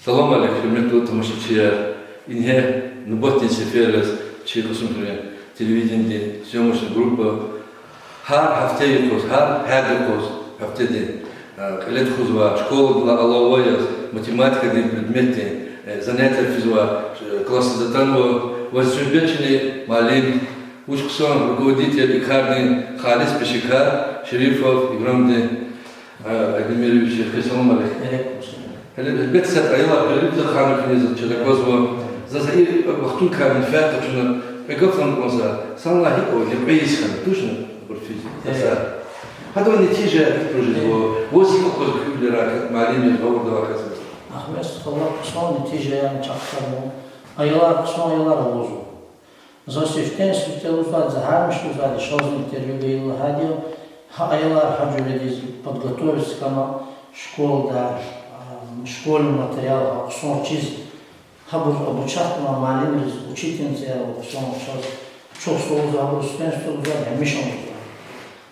Салам алейкум, хөрмәтле тамашачылар. Инде нуботин сеферес чекосумтуре телевидение съемочная группа. Har hafta yıkos, her yıkos haftada. Лет хузва, школа была алловая, математика, предметы, занятия физва, классы затанова, возжубечный малин, учксон, руководитель Икарный, Халис Пешикар, Шерифов, Игромды, Агимирович, Хасалам алейкум. Бет сет айла, перед захану князя, Черекозова, за вахтун камень ферта, чуна, бегофтан конца, санла хико, не поисхан, точно, бурфизи. هذا النتيجة بروجيتو وزي أخذ كبيرة معلمين غور دوا كذا. أخويا الله قسمه النتيجة يعني تأخرنا. أيلا قسمه أيلا روزو. زوجتين سبتة وزاد زهار مش وزاد شازن تربية الله هذه. أيلا حاجة بديز подготовиться كما школа да школьный материал قسمه чиз. Хабур обучать на معلم учительница قسمه шаз. Çok soğuk zabur stüdent uzad hemişon.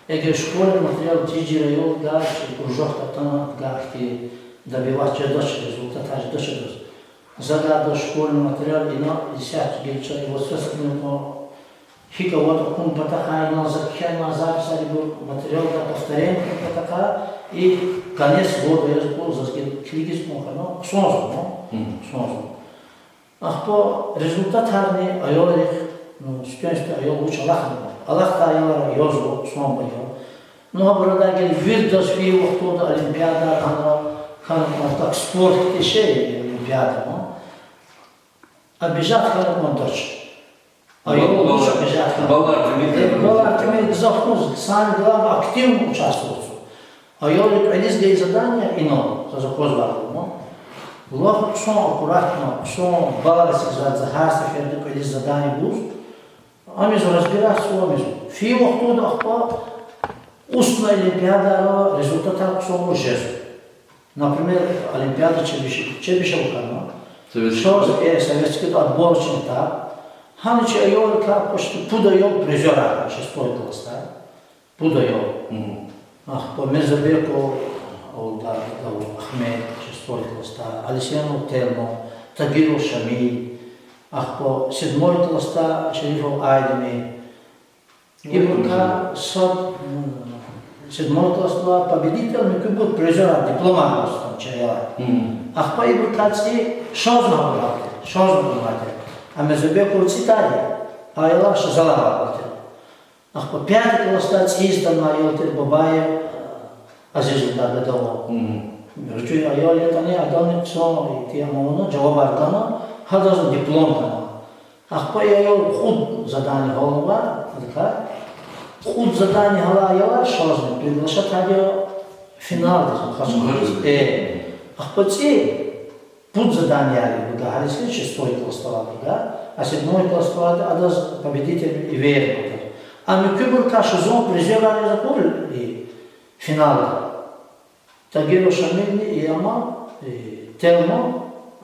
Eğer şkolny material tijira yol gaş urjokta tana gahti добивать чедоч результат чедоч. Задада школьный материал ина исят гельча его сосудно хика вот кум патаха ина закхайна записали был материал да повторение патаха и конец года я забыл за клигис мохано сонзо. Ах по результат харни айолих ну студентство айол учалахно. Allah Teala yozlu son bayım. No burada gel virdos fi vaktoda olimpiyada kan ortak sport şey olimpiyada mı? Abijat kan montaj. Ayol olacak abijat kan. Балар теми захуз сам глав активно участвовал. Ayol реализует задание ино за позвал, но лох сон аккуратно, сон баларс за харса фердик реализует задание буз. Амизу разбираться амизу. Фи вахту дахпа устная олимпиада результата кусому жезу. Например, олимпиада Чебишевка, советский отборочный этап. Ханичи айолка почти пудайол призера, шестой класс, да? Пудайол. Ах, по Мезабеку, Ахмед, шестой класс, да? Алисену Телмо, Тагиру Шамиль. Ах, по седьмой класса Шерифов Айдами. И пока седьмой класс победитель, мы как призера, дипломат там чаяла. Ах, по ибркацки шозно брате. А мы забе курцитали, а я шазала брате. Ах, по пятый класс цистан на Йотер Бабаев, Азизу да гадало. Ручу я это не адоник сон, и те амоно, джавабардана. Хадазу диплом кана. Ах по я худ задание голова, така. Худ задание голова я шозно приглашать радио финал хочу. Ах по те пуд задание я буду говорить шестой класс да, а седьмой класс адаз победитель и верный. А мы кубер кашу зон призывали за кубер и финал. Тагиру Шамиль и Ама и Телмо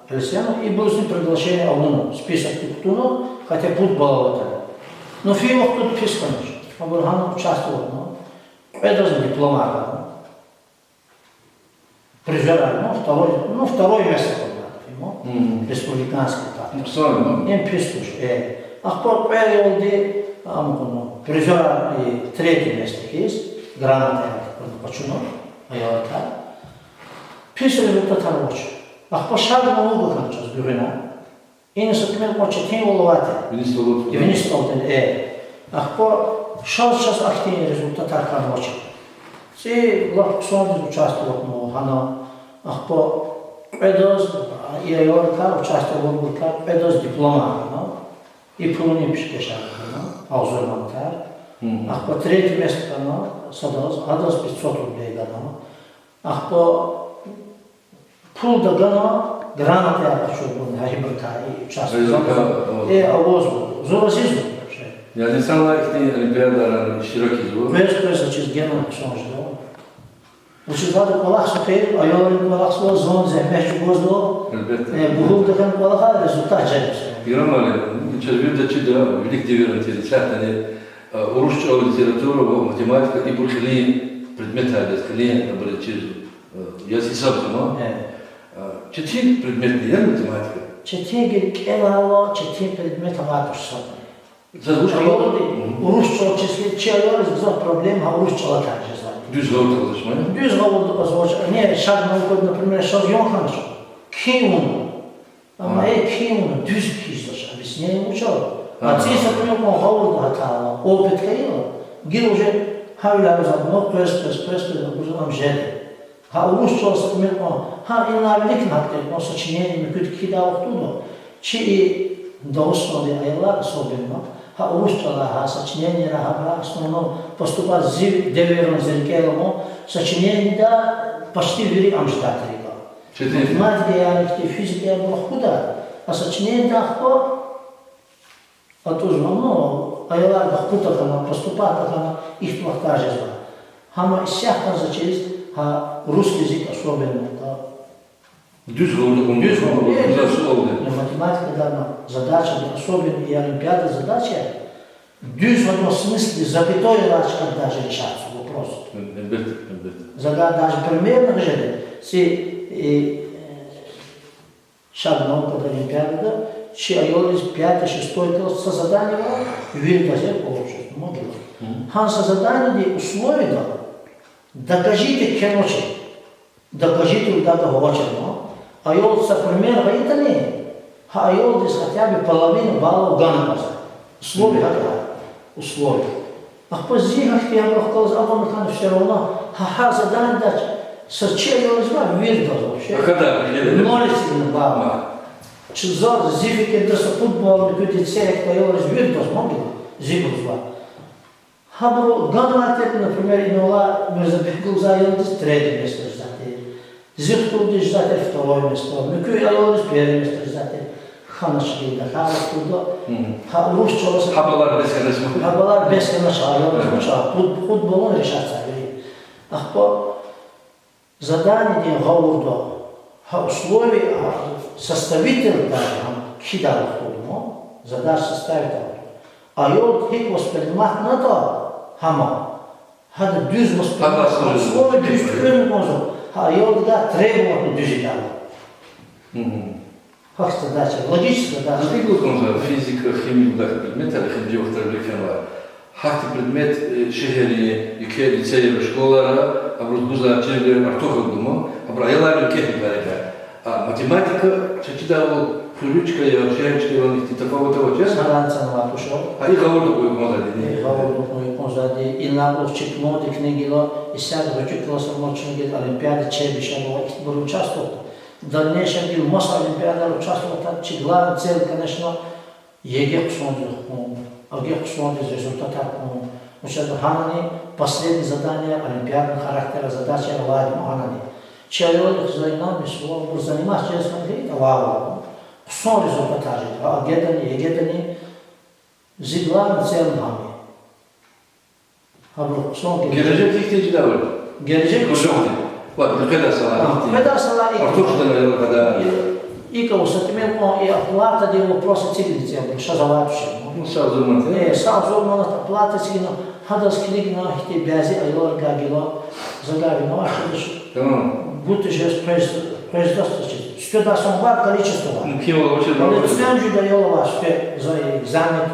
Алисяну и было с ним приглашение Алуну, список Туктуну, хотя путь был это. Но фильмов тут писано, Абурхан участвовал, но это же дипломат, призера, второе место когда-то, республиканский этап. Им пишут, а кто перевел де, призера и третье место есть, грамота, почему, а я вот так. Пишут результат рабочий. Ах по шагу много кончилось бюрена. И не сотмел почти воловаты. Винистолтен. Ах по сейчас активный результат рабочий. Все лаксоны участвовал, но она ах по педоз и айорка участвовал в педоз диплома, и пруни пишкешар, аузурмантар. Ах по третье место садоз, адоз 500 рублей дано. Ах по пул да гана граната я хочу на хибрка и участвовал. Авозу, зурасизм. Я не сам лайкни олимпиада широкий звук. Без через геном сонждо. Учитывая колах супер, айолин колах свой зон земеш гоздо. Бухул да колаха результат жертв. Громали, червивда чида, велик диверантир, цятане, урушча литература, математика и бурхлин предметали, скалин, набрали через. Я си сам, Çetin предмет değil mi matematika? Çetin kelalo, çetin predmet avatırsan. Zaten Rusça çizgi çeviriyoruz, bize problem ha Rusça'la tartışacağız. düz havlu çalışma. Düz havlu позвольте. Не, шаг наукой, например, сейчас ён хорошо. Киун. Ama киун düz kişiler. Объяснение учил. А здесь, например, он havlu hatala. Опыт каила. Гил уже havla zaten pres уже нам жили. Ha Rusça, например, ha инавлик нахтет, но сочинение мы куда кидал оттуда. Чи до основы aylar особенно. Ha Rusça'da ha сочинение ha основном поступать с девером зеркалом, сочинение да почти вери амштатрика. Математика yani физика была худа, а сочинение да хто, а тоже ну aylar da худа kana поступать kana их тоже зна. Хама всяко зачесть ha русский язык особенно да. Düz havlu konuşma. Güzel oldu. Математика да задача особенно и олимпиада задача. Düz в одном смысле запятой иначе даже решается вопрос. Задать даже примерно же, если шаг наука до олимпиады, че айолис 5-6 класс со заданием, вид газет получит, могила. Хан со заданием условия докажите кеночи, докажите удада вочерно, айолис пример это не, айолис хотя бы половину баллов ганабаса. Условия условия. А позже, я бы сказал, а он все равно, ха-ха, задание дать, сочи его возьма, видно вообще. А когда? Ноль баба. Чизор, зифики, да со футбол, люди церковь, кто его видно, могли, зибу зва. Хабру, ганватет, например, инола, мы забегал за елдис, третье место ждать. Зихту ждать, второе место. Микю елдис, первое место ждать. Hanışlığı da, ha Rusça Habalar beskalaşma. Habalar beskalaşma, futbolun решаться. А по заданию говорю, ha условия составитель даже кидал ходимо, задача составить. А йод хик воспринимать надо, хама. Хада düz воспринимать, условия düz не может. А йод да требовать düz дало. Как задача, логическая задача. Насколько физика, химия, предмет, или химия, вторая Hakti предмет şehri, ülke, liseye ve şkollara, abuzda çevre artık oldu a aylar ülke hikârete. Matematika, çeşitli o Kürüçka ya, şehirçka ya, tafavata olacak. Saranca na latušo. A i gavordu koju pozadini. Gavordu koju pozadini. I napravčik mnogi knjigilo, i sad dočekalo sam noćnog olimpijade Čebiševa, буду участвовать. В дальнейшем бил масса олимпиада участвовал, так че главная цель, конечно, ЕГЭ посмотрел, а ЕГЭ посмотрел результаты. Значит, ханани последнее задание олимпиадного характера задачи Владимира Ханани. Человек занимается, заниматься через конкретно вау. Son rezultatı a Gedeni zidlan zelmami. Habru son gelecek ihtiyacı da var. Gelecek koşuldu. Bak ne kadar sana. Kadar sana Артур kadar. И кого-то и оплата де вопроса цивилизации, что за вообще. Ну сразу можно. Сразу можно оплата цивилизации. Хадас книгна хите бязи айор гагило загави на ваше душу. Tamam. Будто же производство что там бар количество. Kim вообще Но всем же даёт вас за экзамен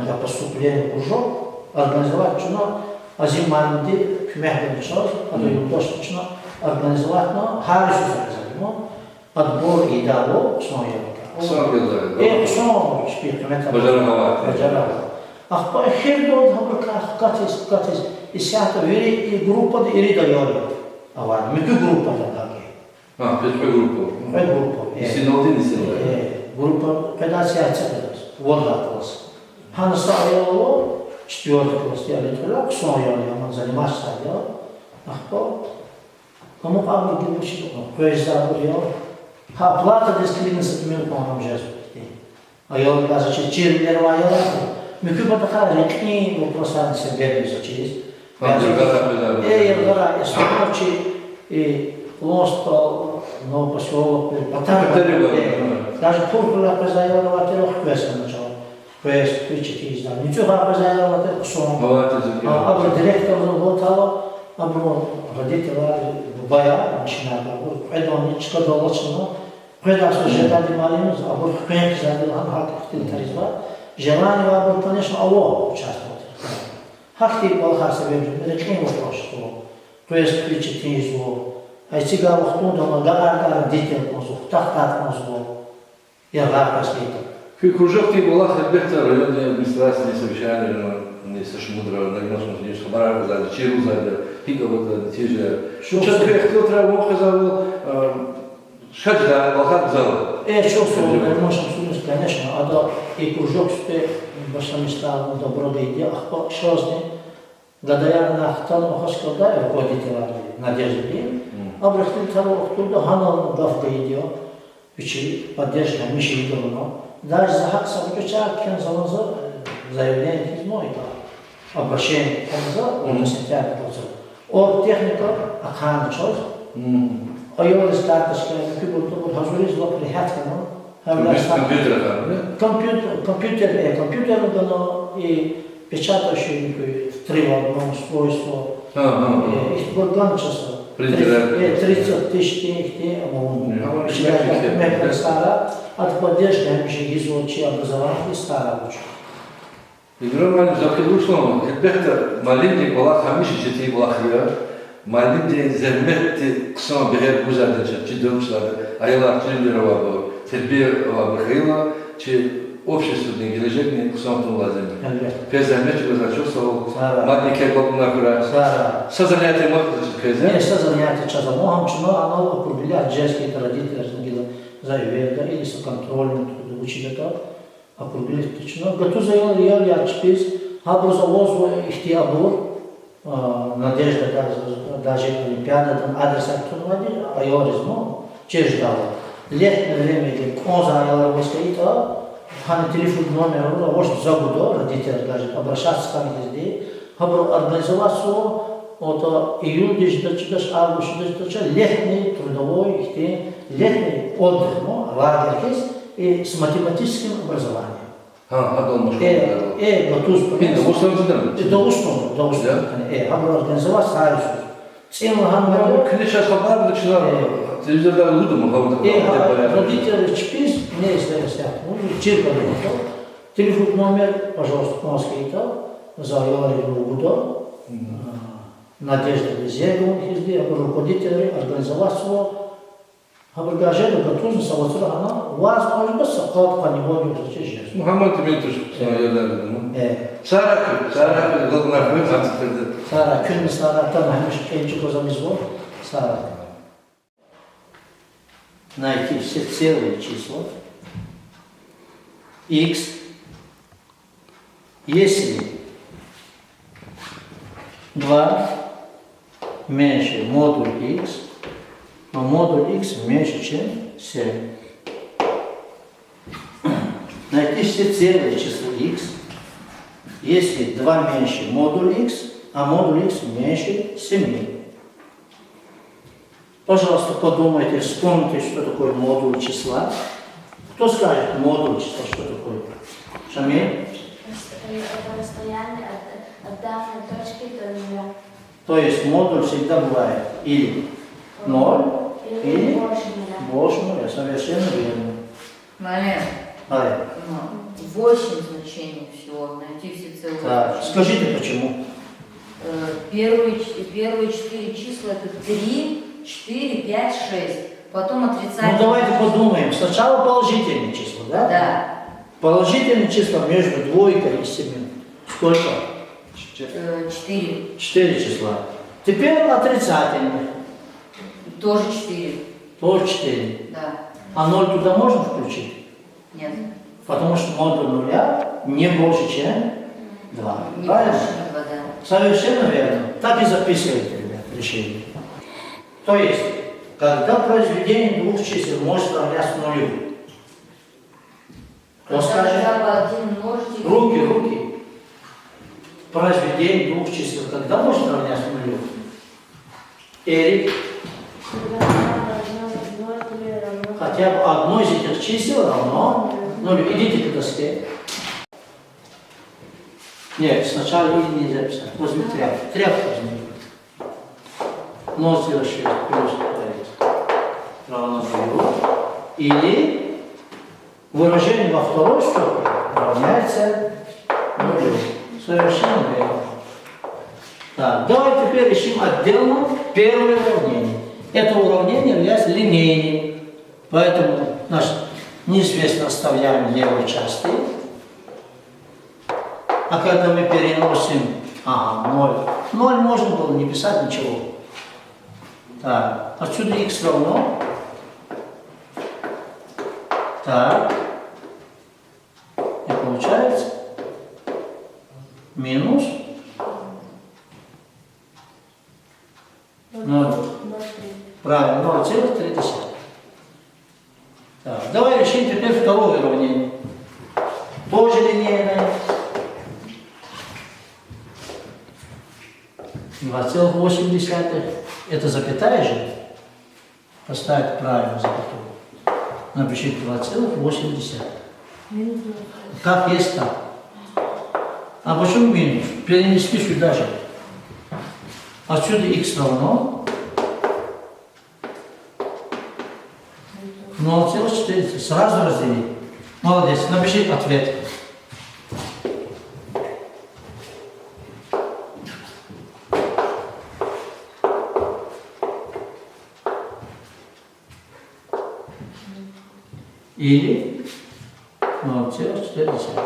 для поступления в кружок организовать чуно азиманди хмехбен чоз, а то юлдош чуно организовать но харису заказать. Отбор и дало основе. Основа шпиртмента. Бажарова. А по хердо катис и сята вери и группа ири даёт. А вот мы группа да. Какой группа? Группа. Синодин. Группа педация цепелес. Вот класс. Хан стал 4 класс я летел, сон я занимался я. А по кому павли гибучи, поезда был ha plata descrevendo esse primeiro com o gesto. Aí eu casa tinha era uma ela, me que para cá gente o processo de ser bem isso aqui. Agora essa noite losto no passou даже пурпура позаила на ватерах квеста начал. Квест кричит да. Ничего позаила на ватерах сон. А директор работал, а родители bayağı içine bu. Edon'un çıkadı olaçını. Предасо жедали малину, а вот хрен задел хан хак тилтаризва. Желание var bu конечно ало участвовать. Хак тип бол хар себе не клин вопрос что. То есть кричит низу. А сега вахтун дома гар детей мозу, тахтат мозу. Я лапас это. Кружок тип была хаберта районной администрации совещания, не совсем мудро, наверное, не что барак за чиру за пика вот те же. Что кто треба сказал Шачда, Балхат зал. Что можем судить, конечно, а да и кружок сте башами стал добро идея, а что с ним? Гадая на хтану хаскада, руководителя Надежды, обратил того, кто ханал гавка идея, ведь поддержка Миши Идолно, даже за хак собача, кен залаза заявление из мой, обращение конза, он сентябрь процесс. Or техника, ахан чёс. Ayol istatistikleri kübültü hazırız lokli hatkano. Компьютер дано и печатающий тревожное устройство. Их бурган часа. 30 тысяч денег, стара, от поддержки изучи образование стара лучше. Игроман закидушно, это маленький была хамиши четыре была хия. Mahallemde zemmette kısma bir her güzelce çiğdemçler, aylar çiğdemleri var bu, terbiye var bu hayla, çi обществодан gelecek ne kısma lazım. Pezemmet güzel çok sağ ol. Maddi kelbabına göre. Sazaniyatı mı pezem? Не, созанятие часа. Могам чему оно определяет женские родители, заявляют, или с контролем учителя, определяют точно. Готов заявлял я чпиз, образовал ихтиабур, Надежда даже Олимпиада, адреса турнуади, айоризмо, чеждала. Летное время, он занял стоит, хан телефон номер, может забуду, родители даже обращаться к нам везде, организовать все, от июль, август, летний трудовой, летний отдых, лагерь и с математическим образованием. Готуз организовать сайт. Конечно, хабар начинал. Телевизорда лудом, родители чпиз, мне если чирка телефон номер, пожалуйста, Москве, заявили Лугудо, Надежда Безегова, руководители организовать Абрагажеда готовы салатура она возможно сахат по неволе зачем. Мухаммад Дмитриевич sayıyorlar. Sara главная функция. Sara gün Sara'dan hemen ikinci kozamız var. Sara. Найти все целые числа x, если 2 меньше модуль x, но модуль x меньше, чем 7. Найти все целые числа x, если 2 меньше модуль x, а модуль x меньше 7. Пожалуйста, подумайте, вспомните, что такое модуль числа. Кто скажет модуль числа, что такое? Шамиль? Это расстояние от данной точки до нуля. То есть модуль всегда бывает или 0, или больше нуля. Совершенно верно. Мария, 8 значений всего, найти все целые. Так, скажите почему? Первые 4 числа это 3, 4, 5, 6. Потом отрицательные. Ну давайте подумаем. Сначала положительные числа, да? Да. Положительные числа между двойкой и 7. Сколько? 4. 4 числа. Теперь отрицательные. Тоже 4. Тоже 4. Да. А 0 туда можно включить? Нет. Потому что модуль нуля не больше, чем 2. Не Правильно? больше, чем 2, да. Совершенно верно. Так и записывайте, ребят, решение. То есть, когда произведение двух чисел может равняться нулю? Кто скажет? Когда один множитель... Руки. Произведение двух чисел когда может равняться нулю? Эрик? Хотя бы одно из этих чисел равно нулю. Идите к доске. Нет, сначала нельзя писать. Возьми тряпку. Тряпку возьми. 0,6 плюс равно 0. Или выражение во второй степени равняется 0. Совершенно верно. Так, давай теперь решим отдельно первое уравнение. Это уравнение является линейным, поэтому наш неизвестно оставляем левой части. А когда мы переносим 0, 0 можно было не писать ничего. Так, отсюда x равно. Так, и получается минус 0. Правильно, 0,3. Так, давай решим теперь второе уравнение. Тоже линейное. 2,8. Это запятая же. Поставить правильно запятую. Напишите 2,8. Как есть так. А почему минус? Перенести сюда же. Отсюда x равно 0,4. Сразу разделить. Молодец. Напиши ответ. Или 0,4.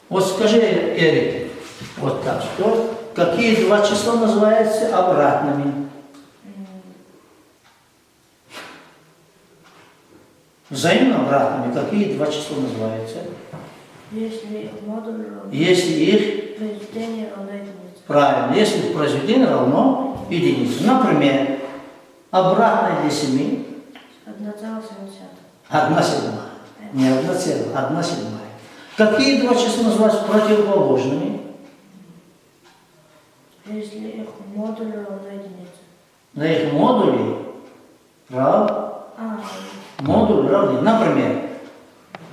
Вот скажи, Эрик, вот так, что какие два числа называются обратными? Взаимно обратными какие два числа называются? Если их модуль равно. Если их Произведение равно единице. правильно, если произведение равно единице. Например, обратное для 7 1,7. 1/7. Не 1,7, 1/7. Какие два числа называются противоположными? Если их модуль равно единице. На их модули модуль равны. Например,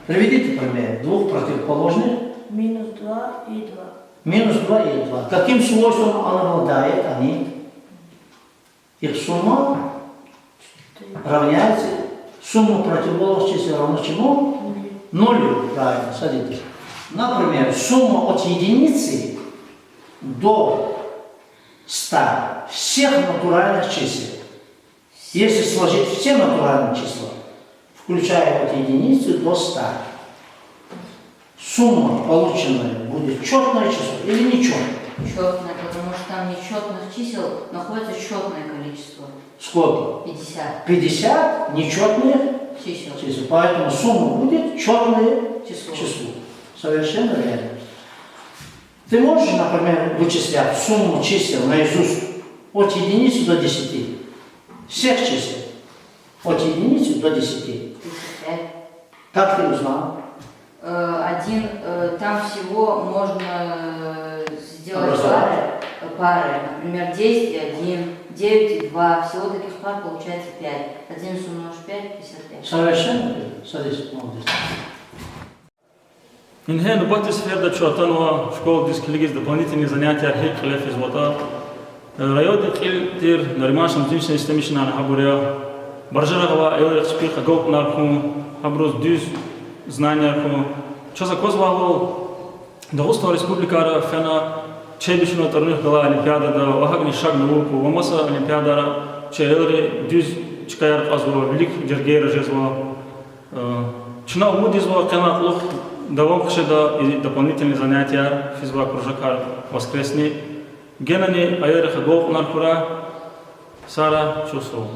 приведите пример двух противоположных. Минус 2 и 2. Минус 2 и 2. Каким свойством он обладает? Они? Их сумма равняется, сумма противоположных чисел равна чему? Нулю. Правильно, садитесь. Например, сумма от единицы до 100 всех натуральных чисел. Если сложить все натуральные числа, включая от единицы до 100, сумма полученная будет четное число или нечетное? Четное, потому что там нечетных чисел находится четное количество. Сколько? 50 50 нечетных чисел. чисел. Поэтому сумма будет четное Число. число. Совершенно верно. Ты можешь, например, вычислять сумму чисел наизусть от единицы до 10? Всех чисел. От единицы до 10. 35. Как ты узнал? Там всего можно сделать Образовать. пары. Например, 10 и 1, 9 и 2. Всего таких пар получается 5. 11 умножить 5, 55. Совершенно верно. Садись, молодец. Инхен работы сфера чуатанова школа дискилигис дополнительные занятия архив лев из вота. Районы килтир наримашам дюсен системишна на хабуря. Баржарова элер спих агоп нарху хабрус дюс знания арху. Что за козвало Дагостан республика фена чебишно турнир была олимпиада да вахагни шаг науку вамаса олимпиада че элер дюс чкаяр азво велик дергер жезво. Чина умудизво канатлух давом кшеда и дополнительные занятия физба кружака воскресный. Генани айреха гол наркура Сара чувствовал.